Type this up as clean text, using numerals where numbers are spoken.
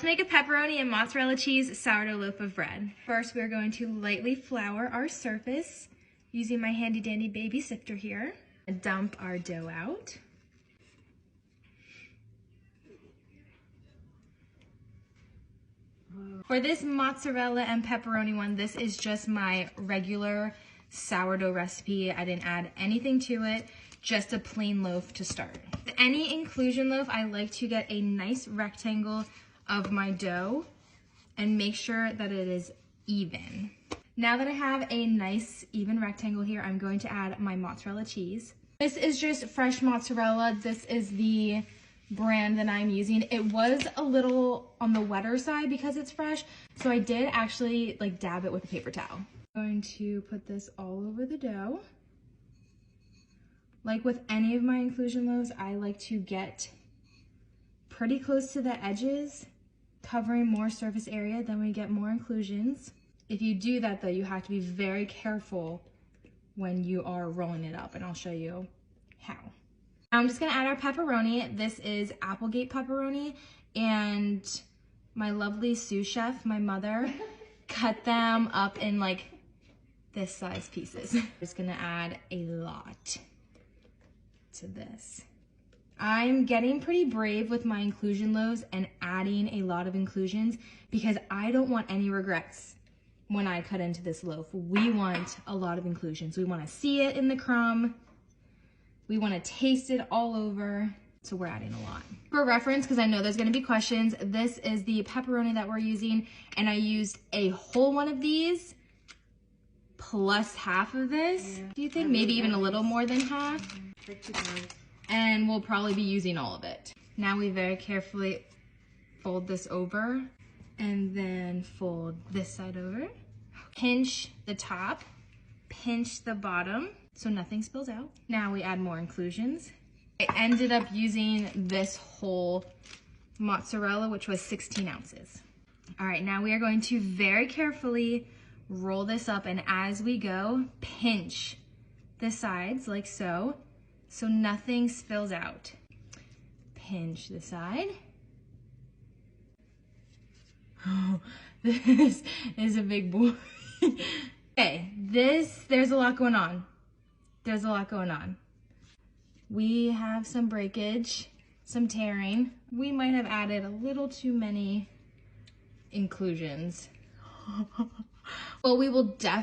Let's make a pepperoni and mozzarella cheese sourdough loaf of bread. First, we're going to lightly flour our surface using my handy dandy baby sifter here. And dump our dough out. For this mozzarella and pepperoni one, this is just my regular sourdough recipe. I didn't add anything to it, just a plain loaf to start. Any inclusion loaf, I like to get a nice rectangle of my dough and make sure that it is even. Now that I have a nice even rectangle here, I'm going to add my mozzarella cheese. This is just fresh mozzarella. This is the brand that I'm using. It was a little on the wetter side because it's fresh, so I did actually dab it with a paper towel. I'm going to put this all over the dough. Like with any of my inclusion loaves, I like to get pretty close to the edges, covering more surface area, then we get more inclusions. If you do that though, you have to be very careful when you are rolling it up, and I'll show you how. Now I'm just gonna add our pepperoni. This is Applegate pepperoni, and my lovely sous chef, my mother, cut them up in this size pieces. I'm just gonna add a lot to this. I'm getting pretty brave with my inclusion loaves and adding a lot of inclusions because I don't want any regrets when I cut into this loaf. We want a lot of inclusions. We want to see it in the crumb. We want to taste it all over. So we're adding a lot. For reference, because I know there's going to be questions, this is the pepperoni that we're using, and I used a whole one of these plus half of this. Yeah. Do you think maybe even a little more than half? And we'll probably be using all of it. Now we very carefully fold this over and then fold this side over. Pinch the top, pinch the bottom so nothing spills out. Now we add more inclusions. I ended up using this whole mozzarella, which was 16 ounces. All right, now we are going to very carefully roll this up, and as we go, pinch the sides like so nothing spills out. Pinch the side. Oh, this is a big boy. Okay, there's a lot going on. There's a lot going on. We have some breakage, some tearing. We might have added a little too many inclusions. Well, we will definitely